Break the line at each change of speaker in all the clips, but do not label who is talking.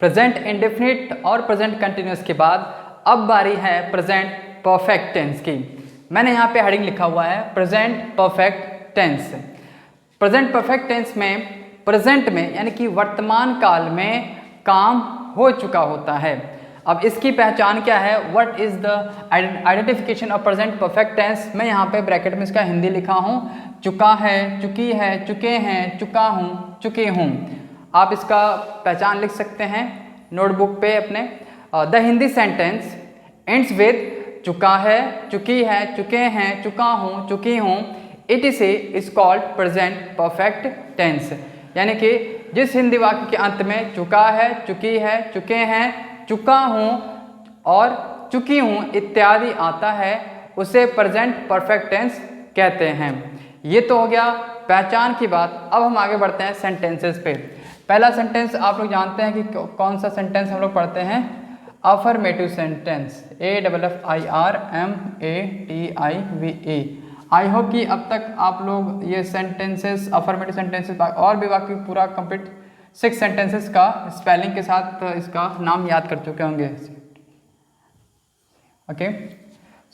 Present indefinite और present continuous के बाद अब बारी है प्रेजेंट परफेक्ट टेंस की। मैंने यहाँ पे हेडिंग लिखा हुआ है present perfect tense. Present perfect tense में प्रेजेंट में यानी कि वर्तमान काल में काम हो चुका होता है। अब इसकी पहचान क्या है, what is the identification of present perfect tense. मैं यहाँ पे ब्रैकेट में इसका हिंदी लिखा हूँ, चुका है, चुकी है, चुके हैं, चुका हूँ, चुके हूँ। आप इसका पहचान लिख सकते हैं नोटबुक पे अपने। The Hindi sentence ends with चुका है, चुकी है, चुके हैं, चुका हूँ, चुकी हूँ। It is called present perfect tense. यानी कि जिस हिंदी वाक्य के अंत में चुका है, चुकी है, चुके हैं, चुका हूँ और चुकी हूँ इत्यादि आता है उसे प्रेजेंट परफेक्ट टेंस कहते हैं। ये तो हो गया पहचान की बात। अब हम आगे बढ़ते हैं सेंटेंसेस पे। पहला सेंटेंस आप लोग जानते हैं कि कौन सा सेंटेंस हम लोग पढ़ते हैं, अफर्मेटिव सेंटेंस, AFFIRMATIVE। आई होप कि अब तक आप लोग ये सेंटेंसेस, अफर्मेटिव सेंटेंसेस और भी बाकी पूरा कंप्लीट 6 सेंटेंसेस का स्पेलिंग के साथ इसका नाम याद कर चुके होंगे। ओके,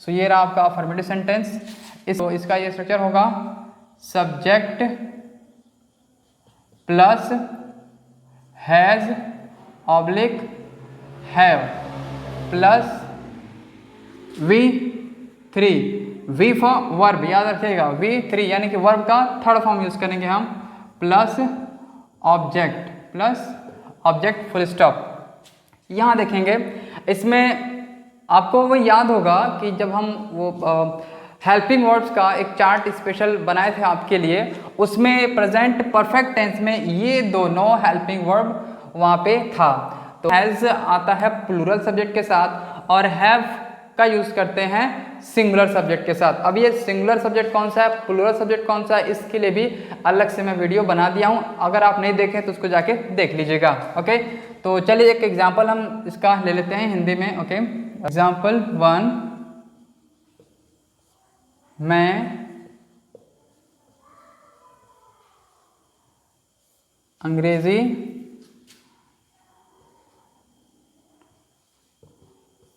सो ये रहा आपका अफर्मेटिव सेंटेंस। इसका ये स्ट्रक्चर होगा subject plus has oblique have plus V3, V for verb, याद रखिएगा V3 यानी कि वर्ब का थर्ड फॉर्म यूज करेंगे हम, प्लस ऑब्जेक्ट फुल स्टॉप। यहाँ देखेंगे इसमें आपको वो याद होगा कि जब हम वो हेल्पिंग वर्ब्स का एक चार्ट स्पेशल बनाए थे आपके लिए, उसमें प्रेजेंट परफेक्ट टेंस में ये दोनों हेल्पिंग वर्ब वहाँ पे था। तो हैज आता है प्लूरल सब्जेक्ट के साथ और हैव का यूज करते हैं सिंगुलर सब्जेक्ट के साथ। अब ये सिंगुलर सब्जेक्ट कौन सा है, प्लूरल सब्जेक्ट कौन सा है, इसके लिए भी अलग से मैं वीडियो बना दिया हूँ। अगर आप नहीं देखें तो उसको जाके देख लीजिएगा। ओके, तो चलिए एक एग्जाम्पल हम इसका ले लेते हैं हिंदी में। ओके, एग्जाम्पल 1, मैं अंग्रेजी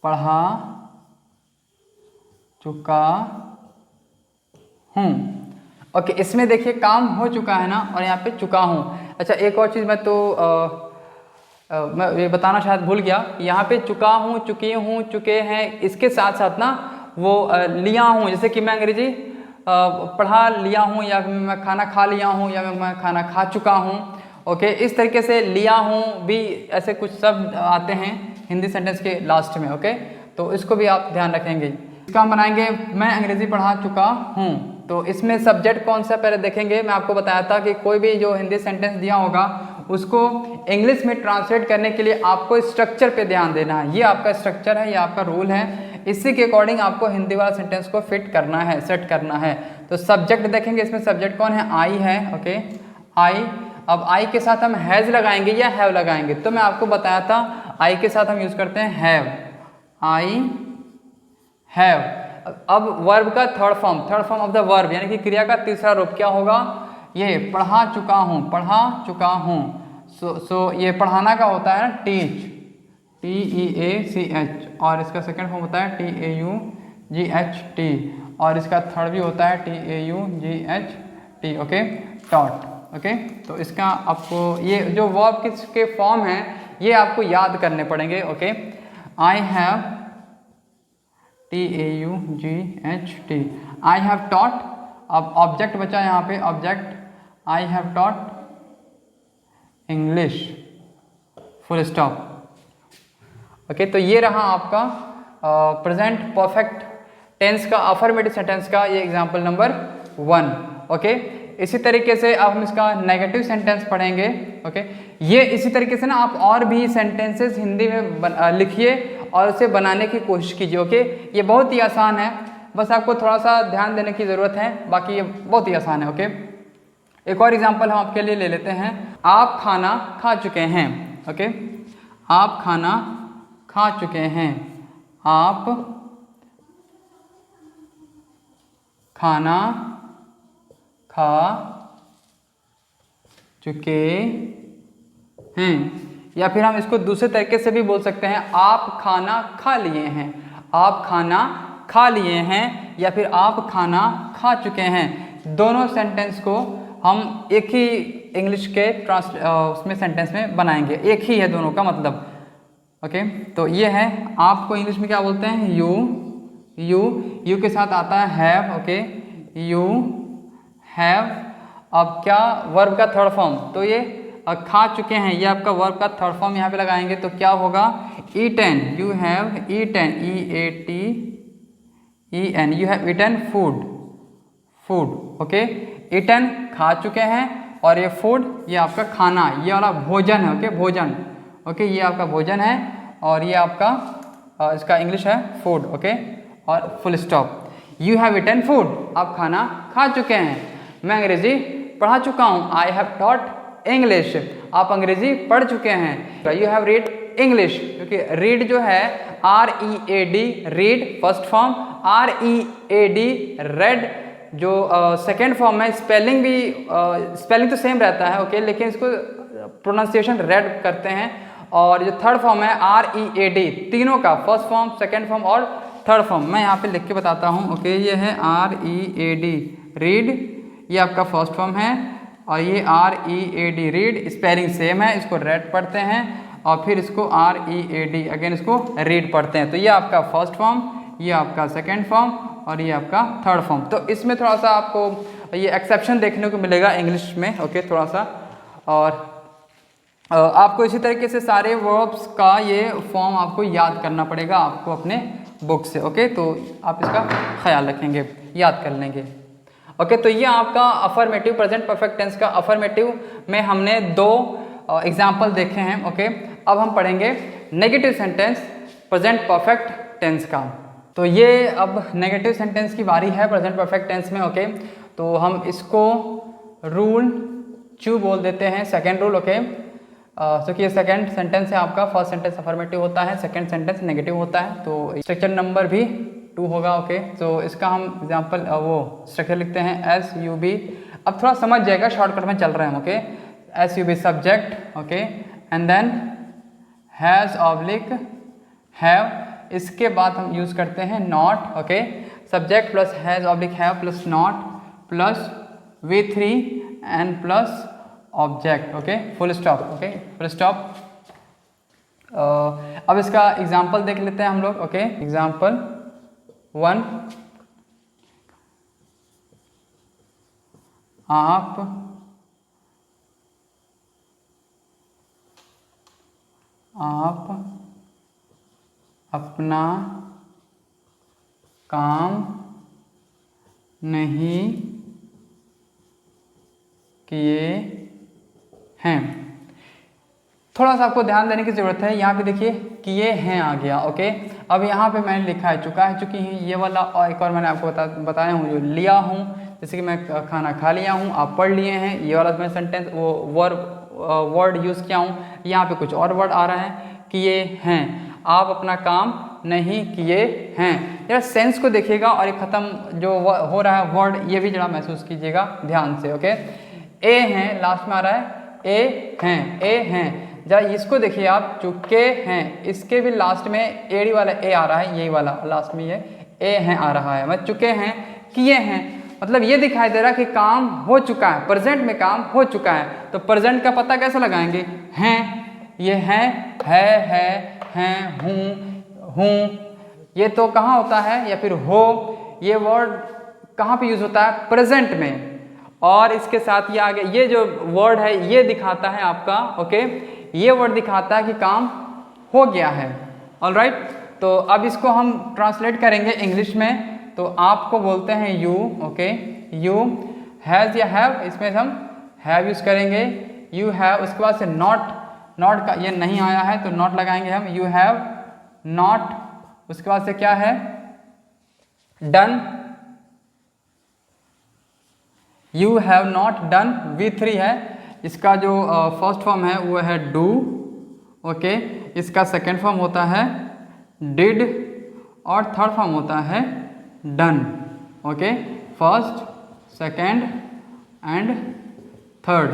पढ़ा चुका हूँ। ओके, इसमें देखिए काम हो चुका है ना, और यहाँ पे चुका हूँ। अच्छा, एक और चीज़ मैं मैं ये बताना शायद भूल गया, यहाँ पे चुका हूँ, चुकी हूँ, चुके हैं, इसके साथ साथ ना वो लिया हूँ, जैसे कि मैं अंग्रेजी पढ़ा लिया हूँ, या मैं खाना खा लिया हूँ, या मैं खाना खा चुका हूँ। ओके, इस तरीके से लिया हूँ भी ऐसे कुछ शब्द आते हैं हिंदी सेंटेंस के लास्ट में। ओके, तो इसको भी आप ध्यान रखेंगे। इसका हम बनाएंगे मैं अंग्रेजी पढ़ा चुका हूँ। तो इसमें सब्जेक्ट कौन सा पहले देखेंगे। मैं आपको बताया था कि कोई भी जो हिंदी सेंटेंस दिया होगा उसको इंग्लिश में ट्रांसलेट करने के लिए आपको स्ट्रक्चर पे ध्यान देना है। ये आपका स्ट्रक्चर है, ये आपका रूल है, इसी के अकॉर्डिंग आपको हिंदी वाला सेंटेंस को फिट करना है, सेट करना है। तो सब्जेक्ट देखेंगे, इसमें सब्जेक्ट कौन है, आई है। ओके, आई। अब आई के साथ हम हैज लगाएंगे या हैव लगाएंगे, तो मैं आपको बताया था आई के साथ हम यूज करते हैं हैव, आई हैव। अब वर्ब का third form of the verb यानी कि क्रिया का तीसरा रूप क्या होगा, ये पढ़ा चुका हूँ, पढ़ा चुका हूँ। सो ये पढ़ाना का होता है टीच, TEACH, और इसका सेकंड फॉर्म होता है TAUGHT, और इसका थर्ड भी होता है TAUGHT। Okay, taught. ओके, तो इसका आपको ये जो वर्ब किसके फॉर्म है ये आपको याद करने पड़ेंगे। Okay, I have, TAUGHT, I have taught. अब ऑब्जेक्ट बचा यहाँ पे, object I have taught English, full stop. Okay, तो ये रहा आपका प्रेजेंट परफेक्ट टेंस का, अफर्मेटिव सेंटेंस का ये एग्जांपल नंबर 1। ओके, इसी तरीके से अब हम इसका नेगेटिव सेंटेंस पढ़ेंगे। ओके, ये इसी तरीके से ना आप और भी सेंटेंसेस हिंदी में लिखिए और उसे बनाने की कोशिश कीजिए। ओके, ये बहुत ही आसान है, बस आपको थोड़ा सा ध्यान देने की ज़रूरत है, बाकी ये बहुत ही आसान है। ओके, एक और एग्जांपल हम आपके लिए ले लेते हैं, आप खाना खा चुके हैं। ओके, आप खाना खा चुके हैं, आप खाना खा चुके हैं। या फिर हम इसको दूसरे तरीके से भी बोल सकते हैं, आप खाना खा लिए हैं, आप खाना खा लिए हैं, या फिर आप खाना खा चुके हैं। दोनों सेंटेंस को हम एक ही इंग्लिश के उसमें सेंटेंस में बनाएंगे, एक ही है दोनों का मतलब। ओके, तो ये है, आपको इंग्लिश में क्या बोलते हैं, यू के साथ आता है हैव। Okay, you have. अब क्या, वर्ब का थर्ड फॉर्म, तो ये खा चुके हैं, ये आपका वर्ब का थर्ड फॉर्म यहाँ पे लगाएंगे तो क्या होगा, eaten. You have eaten, EATEN, you have eaten food. Okay, eaten खा चुके हैं, और ये फूड ये आपका खाना, ये वाला भोजन है। ओके, भोजन। ओके, ये आपका भोजन है, और ये आपका इसका इंग्लिश है फूड। ओके, और full stop. You have eaten food, आप खाना खा चुके हैं। मैं अंग्रेजी पढ़ा चुका हूँ, आई हैव टॉट इंग्लिश, आप अंग्रेजी पढ़ चुके हैं। यू हैव रीड इंग्लिश, क्योंकि रीड जो है READ, read first form, READ red जो सेकेंड फॉर्म है। स्पेलिंग तो सेम रहता है। ओके, लेकिन इसको प्रोनाउंसिएशन रेड करते हैं। और जो थर्ड फॉर्म है READ, तीनों का फर्स्ट फॉर्म, सेकेंड फॉर्म और थर्ड फॉर्म मैं यहाँ पे लिख के बताता हूँ। ओके, ये है READ रीड, ये आपका फर्स्ट फॉर्म है, और ये READ रीड, स्पेलिंग सेम है, इसको रेड पढ़ते हैं, और फिर इसको READ अगेन इसको रीड पढ़ते हैं। तो ये आपका फर्स्ट फॉर्म, ये आपका सेकेंड फॉर्म, और ये आपका थर्ड फॉर्म। तो इसमें थोड़ा सा आपको ये एक्सेप्शन देखने को मिलेगा इंग्लिश में। ओके, थोड़ा सा, और आपको इसी तरीके से सारे वर्ब्स का ये फॉर्म आपको याद करना पड़ेगा आपको अपने बुक से। ओके, तो आप इसका ख्याल रखेंगे, याद कर लेंगे। ओके, तो ये आपका अफर्मेटिव, प्रेजेंट परफेक्ट टेंस का अफर्मेटिव में हमने 2 एग्जाम्पल देखे हैं। ओके, अब हम पढ़ेंगे negative sentence present perfect tense का। तो ये अब नेगेटिव सेंटेंस की बारी है प्रेजेंट परफेक्ट टेंस में। ओके, तो हम इसको रूल 2 बोल देते हैं, सेकेंड रूल। ओके, तो ये सेकेंड सेंटेंस है आपका, फर्स्ट सेंटेंस अफर्मेटिव होता है, सेकेंड सेंटेंस नेगेटिव होता है, तो स्ट्रक्चर नंबर भी 2 होगा। ओके, तो इसका हम एग्जाम्पल वो स्ट्रक्चर लिखते हैं SUB। अब थोड़ा समझ जाएगा, शॉर्टकट में चल रहे हैं। Okay, SUB subject, okay, and then has oblique have, इसके बाद हम यूज़ करते हैं not. Okay, subject plus has oblique have plus not plus V3 and plus object. Okay, full stop. Okay, full stop. अब इसका एग्जाम्पल देख लेते हैं हम लोग। ओके, एग्जाम्पल 1, आप अपना काम नहीं किए हैं। थोड़ा सा आपको ध्यान देने की ज़रूरत है, यहाँ पे देखिए किए हैं आ गया। ओके, अब यहाँ पे मैंने लिखा है चुकी हैं, ये वाला, और एक और मैंने आपको बताया हूँ जो लिया हूँ, जैसे कि मैं खाना खा लिया हूँ, आप पढ़ लिए हैं, ये वाला मैं सेंटेंस वो वर्ड यूज़ किया हूँ। यहाँ पे कुछ और वर्ड आ रहा है, किए हैं, आप अपना काम नहीं किए हैं। यार सेंस को देखिएगा, और ये ख़त्म जो हो रहा है वर्ड, ये भी जरा महसूस कीजिएगा ध्यान से। ओके, ए हैं लास्ट में आ रहा है, ए हैं, जरा इसको देखिए आप, चुके हैं, इसके भी लास्ट में एड़ी वाला ए आ रहा है, यही वाला लास्ट में ये ए हैं आ रहा है। मतलब चुके हैं, किए हैं, मतलब ये दिखाई दे रहा है कि काम हो चुका है, प्रेजेंट में काम हो चुका है। तो प्रेजेंट का पता कैसे लगाएंगे, हैं, ये हैं, हूँ, ये तो कहाँ होता है, या फिर हो, ये वर्ड कहाँ पे यूज होता है, प्रेजेंट में, और इसके साथ ये आगे ये जो वर्ड है ये दिखाता है आपका। ओके, ये वर्ड दिखाता है कि काम हो गया है। ऑलराइट, तो अब इसको हम ट्रांसलेट करेंगे इंग्लिश में। तो आपको बोलते हैं यू। ओके, यू हैज़ या हैव, इसमें हम हैव यूज़ करेंगे, यू हैव। उसके बाद से नॉट का ये नहीं आया है तो नॉट लगाएंगे हम, यू हैव नॉट। उसके बाद से क्या है, done, you have not done. V3 है, इसका जो फर्स्ट फॉर्म है वो है डू। ओके, इसका सेकेंड फॉर्म होता है डिड, और थर्ड फॉर्म होता है done. Okay, first, second and third.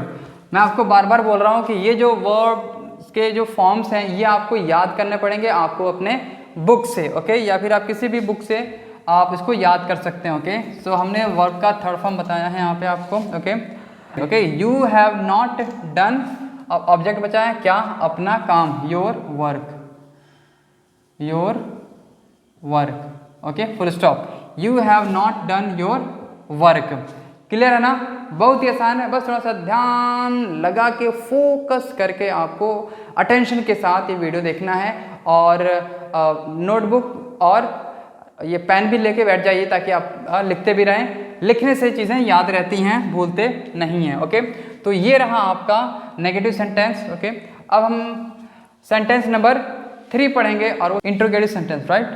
मैं आपको बार बार बोल रहा हूँ कि ये जो वर्ब उसके जो फॉर्म्स हैं ये आपको याद करने पड़ेंगे आपको अपने बुक से, ओके, या फिर आप किसी भी बुक से आप इसको याद कर सकते हैं, ओके। सो हमने वर्ब का थर्ड फॉर्म बताया है यहाँ पे आपको, okay. Okay, you have not done, object बचा है क्या, अपना काम, your work, your work, okay, full stop, you have not done your work. Clear है ना, बहुत ही आसान है, बस थोड़ा सा ध्यान लगा के फोकस करके आपको अटेंशन के साथ ये वीडियो देखना है और नोटबुक और ये पेन भी लेके बैठ जाइए ताकि आप लिखते भी रहें। लिखने से चीज़ें याद रहती हैं, भूलते नहीं हैं, ओके। तो ये रहा आपका नेगेटिव सेंटेंस, ओके। अब हम सेंटेंस नंबर 3 पढ़ेंगे और वो इंट्रोगेटिव सेंटेंस, राइट।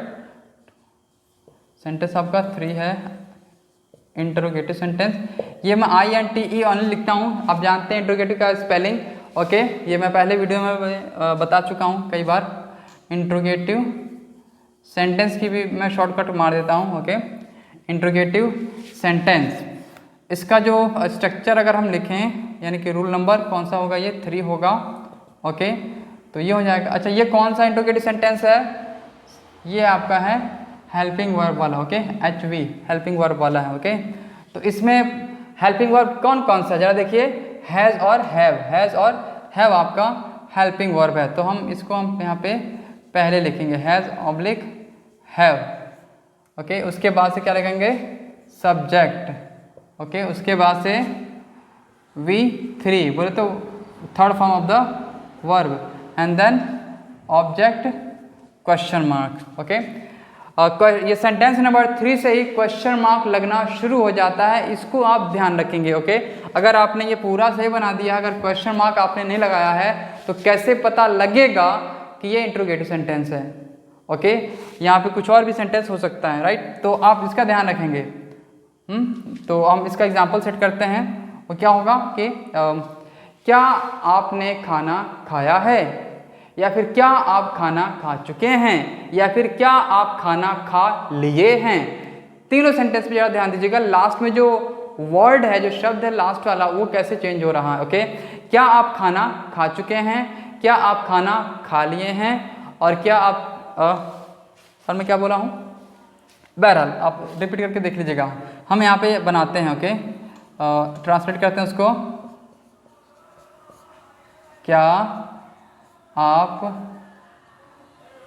सेंटेंस आपका 3 है इंट्रोगेटिव सेंटेंस। ये मैं INTE ऑनली लिखता हूँ, आप जानते हैं इंट्रोगेटिव का स्पेलिंग, ओके। ये मैं पहले वीडियो में बता चुका हूँ कई बार। इंट्रोगेटिव सेंटेंस की भी मैं शॉर्टकट मार देता हूँ, ओके। इंट्रोगेटिव सेंटेंस, इसका जो स्ट्रक्चर अगर हम लिखें यानी कि रूल नंबर कौन सा होगा, ये 3 होगा, ओके। तो ये हो जाएगा। अच्छा, ये कौन सा इंट्रोगेटिव सेंटेंस है, ये आपका है हेल्पिंग वर्ब वाला, ओके, HV हेल्पिंग वर्ब वाला है, ओके। तो इसमें हेल्पिंग वर्ब कौन कौन सा, जरा देखिए, हैज़ और हैव, हैज़ और हैव आपका हेल्पिंग वर्ब है। तो हम इसको हम यहाँ पे पहले लिखेंगे हैज़ ऑब्लिक हैव, ओके। उसके बाद से क्या लिखेंगे, सब्जेक्ट, ओके। उसके बाद से V3 बोले तो third form of the verb and then object question mark, okay. ये सेंटेंस नंबर 3 से ही क्वेश्चन मार्क लगना शुरू हो जाता है, इसको आप ध्यान रखेंगे, ओके। अगर आपने ये पूरा सही बना दिया, अगर क्वेश्चन मार्क आपने नहीं लगाया है तो कैसे पता लगेगा कि ये इंट्रोगेटिव सेंटेंस है, ओके। यहाँ पे कुछ और भी सेंटेंस हो सकता है, राइट। तो आप इसका ध्यान रखेंगे। तो हम इसका एग्जाम्पल सेट करते हैं, वो क्या होगा कि क्या आपने खाना खाया है, या फिर क्या आप खाना खा चुके हैं, या फिर क्या आप खाना खा लिए हैं। तीनों सेंटेंस पे ज़रा ध्यान दीजिएगा, लास्ट में जो वर्ड है, जो शब्द है लास्ट वाला, वो कैसे चेंज हो रहा है, ओके। क्या आप खाना खा चुके हैं, क्या आप खाना खा लिए हैं, और क्या आप और मैं क्या बोला हूँ, बहरहाल आप रिपीट करके देख लीजिएगा। हम यहाँ पे बनाते हैं, ओके, ट्रांसलेट करते हैं उसको। क्या आप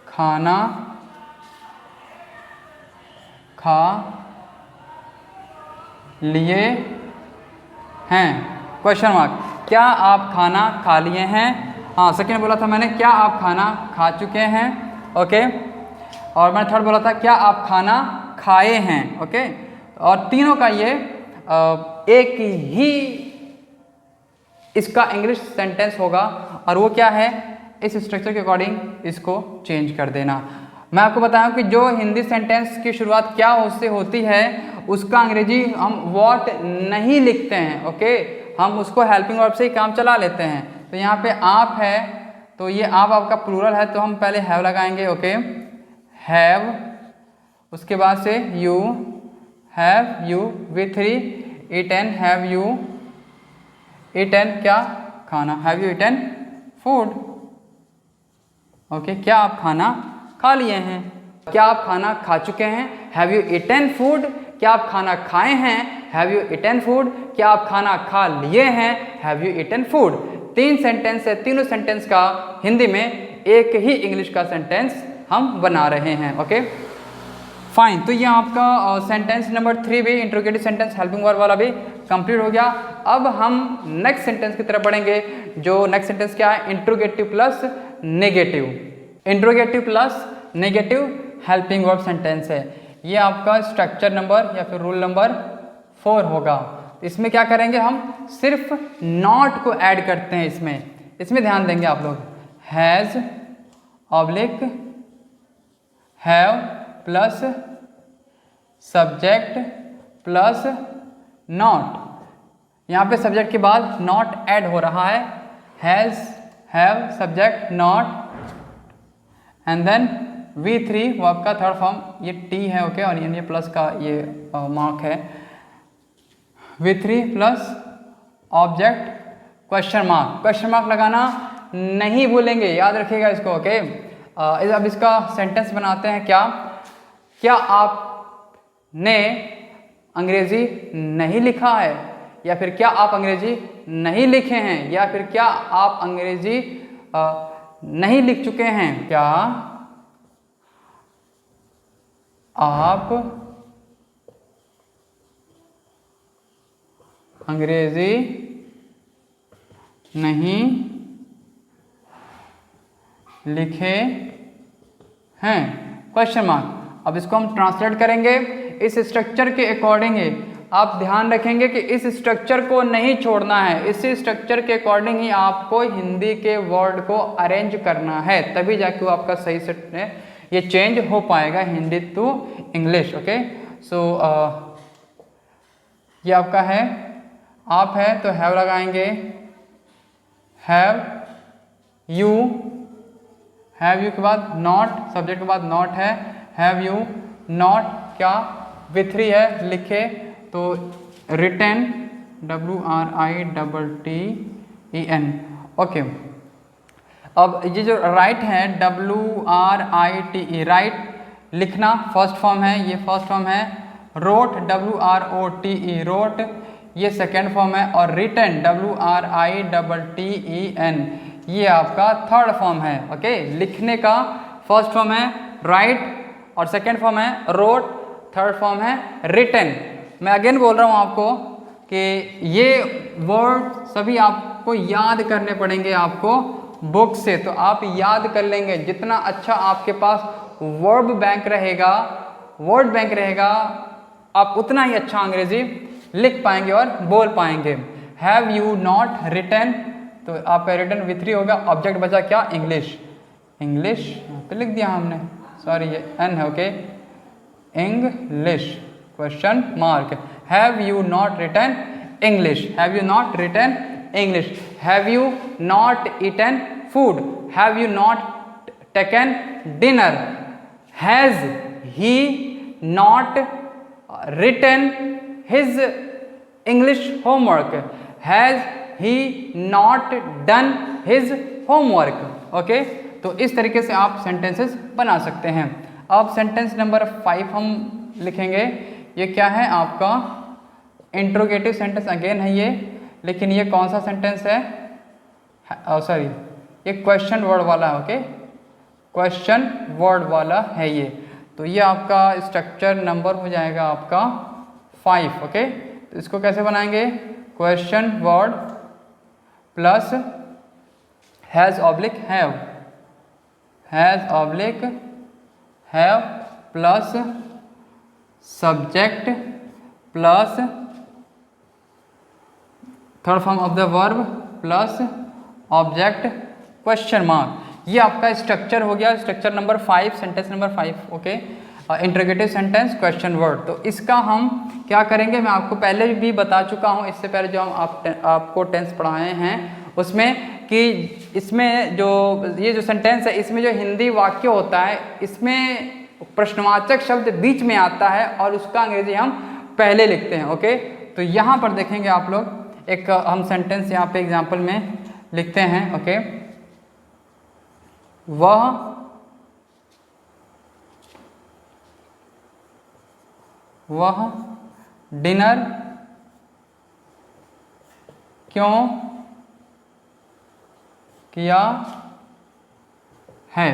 खाना खा लिए हैं, क्वेश्चन मार्क, क्या आप खाना खा लिए हैं। हाँ, सेकेंड बोला था मैंने क्या आप खाना खा चुके हैं, ओके। और मैंने थर्ड बोला था क्या आप खाना खाए हैं, ओके। और तीनों का ये एक ही इसका इंग्लिश सेंटेंस होगा, और वो क्या है, इस स्ट्रक्चर के अकॉर्डिंग इसको चेंज कर देना। मैं आपको बताऊं कि जो हिंदी सेंटेंस की शुरुआत क्या उससे होती है, उसका अंग्रेजी हम व्हाट नहीं लिखते हैं, ओके। हम उसको हेल्पिंग वर्ब से ही काम चला लेते हैं। तो यहाँ पे आप है, तो ये आप आपका प्लूरल है, तो हम पहले हैव लगाएंगे, ओके, हैव। उसके बाद से you, have you, V3 eaten, have you eaten क्या, खाना, have you eaten food, okay. क्या आप खाना खा लिए हैं, क्या आप खाना खा चुके हैं, हैव यू ईटन फूड। क्या आप खाना खाए हैं, हैव यू ईटन फूड। क्या आप खाना खा लिए हैं, have you eaten food. 3 sentence है, तीनों सेंटेंस का हिंदी में एक ही इंग्लिश का सेंटेंस हम बना रहे हैं, ओके फाइन। तो ये आपका सेंटेंस नंबर 3 भी इंट्रोगेटिव सेंटेंस हेल्पिंग वर्ब वाला भी कंप्लीट हो गया। अब हम नेक्स्ट सेंटेंस की तरफ बढ़ेंगे। जो नेक्स्ट सेंटेंस क्या है, interrogative plus negative. Interrogative plus negative helping verb sentence है। ये आपका स्ट्रक्चर नंबर या फिर रूल नंबर 4 होगा। इसमें क्या करेंगे, हम सिर्फ नॉट को ऐड करते हैं। इसमें ध्यान देंगे आप लोग, has oblique have plus subject plus not. यहाँ पे सब्जेक्ट के बाद नॉट ऐड हो रहा है, has have subject not and then V3 वो आपका थर्ड फॉर्म, ये T है, ओके, और ये प्लस का ये मार्क है। V3 plus object question mark. Question mark लगाना नहीं भूलेंगे, याद रखिएगा इसको। ओके, अब इसका सेंटेंस बनाते हैं। क्या आपने अंग्रेजी नहीं लिखा है, या फिर क्या आप अंग्रेजी नहीं लिखे हैं, या फिर क्या आप अंग्रेजी नहीं लिख चुके हैं। क्या आप अंग्रेजी नहीं लिखे हैं, क्वेश्चन मार्क। अब इसको हम ट्रांसलेट करेंगे इस स्ट्रक्चर के अकॉर्डिंग ही। आप ध्यान रखेंगे कि इस स्ट्रक्चर को नहीं छोड़ना है, इसी स्ट्रक्चर के अकॉर्डिंग ही आपको हिंदी के वर्ड को अरेंज करना है, तभी जाके वो आपका सही से ये चेंज हो पाएगा हिंदी टू इंग्लिश। ओके, सो ये आपका है, आप है तो हैव लगाएंगे, हैव यू के बाद नॉट, सब्जेक्ट के बाद नॉट है, हैव यू नॉट क्या विथरी है लिखे, तो रिटन WRITTEN। ओके, अब ये जो राइट है WRITE, राइट लिखना फर्स्ट फॉर्म है, ये फर्स्ट फॉर्म है। रोट WROTE, रोट ये सेकेंड फॉर्म है। और रिटन WRITTEN ये आपका थर्ड फॉर्म है। ओके, लिखने का फर्स्ट फॉर्म है राइट और सेकेंड फॉर्म है रोट, थर्ड फॉर्म है रिटन। मैं अगेन बोल रहा हूँ आपको कि ये वर्ड सभी आपको याद करने पड़ेंगे आपको बुक से, तो आप याद कर लेंगे। जितना अच्छा आपके पास वर्ब बैंक रहेगा, वर्ड बैंक रहेगा, आप उतना ही अच्छा अंग्रेजी लिख पाएंगे और बोल पाएंगे। हैव यू नॉट रिटन, तो आपका रिटन विथरी होगा। ऑब्जेक्ट बचा क्या, इंग्लिश, इंग्लिश यहाँ पे लिख दिया हमने, सॉरी ये एन है। Okay, English question mark. Have you not written English, have you not written English. Have you not eaten food, have you not taken dinner. Has he not written his English homework, has he not done his homework. Okay, तो इस तरीके से आप sentences बना सकते हैं। अब sentence number 5 हम लिखेंगे। ये क्या है आपका इंट्रोगेटिव सेंटेंस अगेन है ये, लेकिन ये कौन सा सेंटेंस है, सॉरी ये क्वेश्चन वर्ड वाला है। ओके, क्वेश्चन वर्ड वाला है ये, तो ये आपका स्ट्रक्चर नंबर हो जाएगा आपका 5। ओके, तो इसको कैसे बनाएंगे, question word plus has oblique have, has oblique have plus subject plus third form of the verb plus object question mark. ये आपका स्ट्रक्चर हो गया, structure number 5, sentence number 5। Okay, interrogative sentence question word. तो इसका हम क्या करेंगे, मैं आपको पहले भी बता चुका हूँ, इससे पहले जो हम आपको टेंस पढ़ाए हैं उसमें, कि इसमें जो ये जो सेंटेंस है इसमें जो हिंदी वाक्य होता है इसमें प्रश्नवाचक शब्द बीच में आता है और उसका अंग्रेजी हम पहले लिखते हैं। ओके, तो यहाँ पर देखेंगे आप लोग, एक हम सेंटेंस यहाँ पे एग्जाम्पल में लिखते हैं। ओके, वह डिनर क्यों किया है,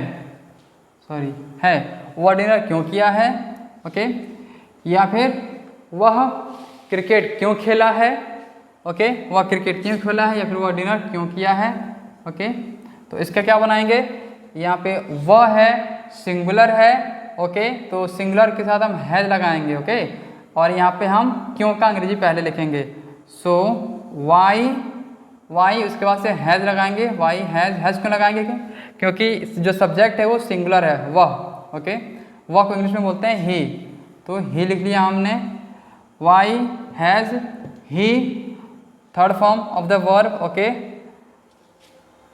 सॉरी है, वह डिनर क्यों किया है। ओके, या फिर वह क्रिकेट क्यों खेला है। ओके, वह क्रिकेट क्यों खेला है, या फिर वह डिनर क्यों किया है। ओके, तो इसका क्या बनाएंगे, यहाँ पे वह है सिंगुलर है। ओके, तो सिंगुलर के साथ हम हैज लगाएंगे। ओके, और यहाँ पे हम क्यों का अंग्रेजी पहले लिखेंगे, सो वाई उसके बाद से हैज लगाएंगे, वाई हैज क्यों लगाएंगे, क्योंकि जो सब्जेक्ट है वो सिंगुलर है, वह। ओके, वह को इंग्लिश में बोलते हैं ही, तो ही लिख लिया हमने। Why has he third form of the verb. Okay,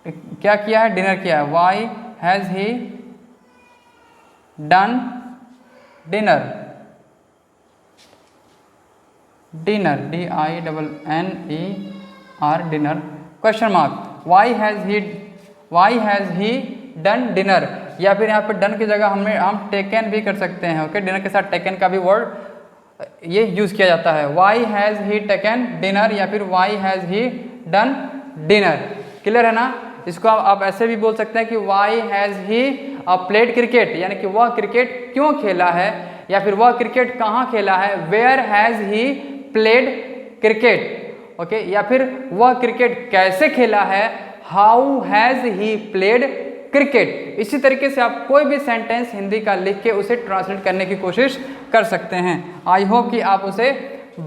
क्या किया है, डिनर किया है। Why has he done dinner, dinner DINNER dinner, question mark. Why has he why has he done dinner, या फिर यहाँ पे डन की जगह हम टेकन भी कर सकते हैं। ओके, डिनर के साथ टेकन का भी वर्ड ये यूज़ किया जाता है। Why has he taken dinner या फिर why has he done dinner. Clear है ना? इसको आप ऐसे भी बोल सकते हैं कि why has he played cricket, यानी कि वह क्रिकेट क्यों खेला है, या फिर वह क्रिकेट कहाँ खेला है, where has he played cricket. Okay, या फिर वह क्रिकेट कैसे खेला है, how has he played cricket. इसी तरीके से आप कोई भी सेंटेंस हिंदी का लिख के उसे ट्रांसलेट करने की कोशिश कर सकते हैं। आई होप कि आप उसे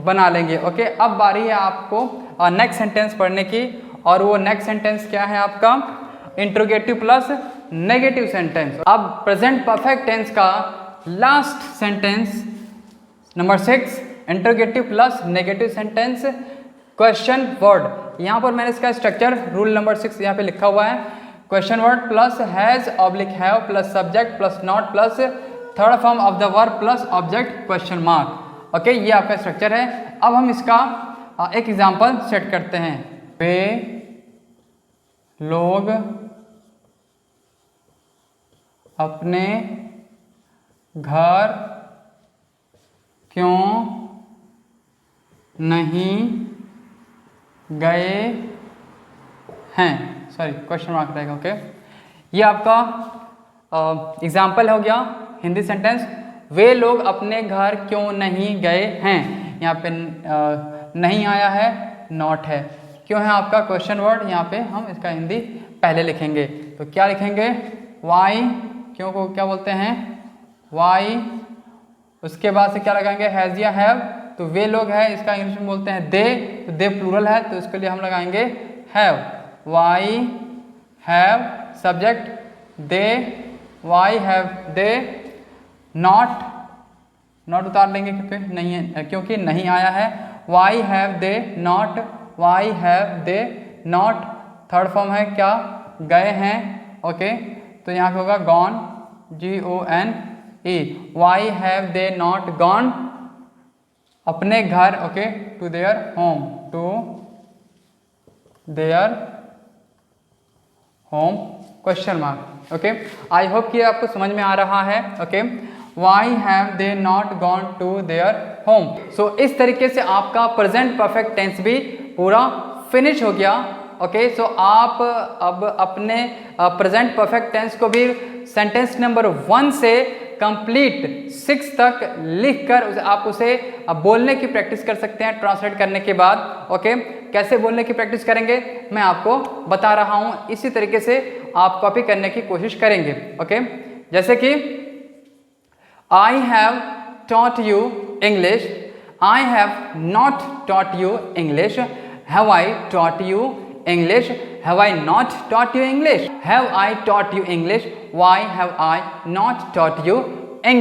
बना लेंगे। ओके, अब बारी है आपको नेक्स्ट सेंटेंस पढ़ने की, और वो नेक्स्ट सेंटेंस क्या है आपका, इंट्रोगेटिव प्लस नेगेटिव सेंटेंस। अब प्रेजेंट परफेक्ट टेंस का last sentence number 6, interrogative plus negative sentence question word. यहाँ पर मैंने इसका स्ट्रक्चर रूल नंबर 6 यहाँ पे लिखा हुआ है। Question word plus has oblique have plus subject plus not plus third form of the verb plus object question mark. Okay, ये आपका स्ट्रक्चर है। अब हम इसका एक एग्जांपल सेट करते हैं। वे लोग अपने घर क्यों नहीं गए हैं, सॉरी क्वेश्चन मार्क रहेगा। ओके, ये आपका एग्जाम्पल हो गया हिंदी सेंटेंस। वे लोग अपने घर क्यों नहीं गए हैं, यहाँ पे नहीं आया है, नॉट है, क्यों है आपका क्वेश्चन वर्ड। यहाँ पे हम इसका हिंदी पहले लिखेंगे, तो क्या लिखेंगे, वाई, क्यों को क्या बोलते हैं, वाई, उसके बाद से क्या लगाएंगे, हैज़ या हैव, तो वे लोग है, इसका इंग्लिश में बोलते हैं दे, तो दे प्लूरल है, तो इसके लिए हम लगाएंगे have. Why have subject they, why have they, not उतार लेंगे क्योंकि नहीं आया है। Why have they not, why have they not, third form है क्या, गए हैं। ओके, तो यहाँ पे होगा gone, GONE, why have they not gone अपने घर, okay, to their home, to their home question mark. Okay, I hope कि आपको समझ में आ रहा है। Okay, why have they not gone to their home. So इस तरीके से आपका प्रेजेंट परफेक्ट टेंस भी पूरा फिनिश हो गया। ओके, सो आप अब अपने प्रेजेंट परफेक्ट टेंस को भी सेंटेंस नंबर 1 से कंप्लीट 6 तक लिखकर आप उसे बोलने की प्रैक्टिस कर सकते हैं ट्रांसलेट करने के बाद। ओके, कैसे बोलने की प्रैक्टिस करेंगे मैं आपको बता रहा हूँ, इसी तरीके से आप कॉपी करने की कोशिश करेंगे। ओके, जैसे कि I have taught you English, I have not taught you English, have I taught you English, have I not taught you English, have I taught you English, why have I not taught you English।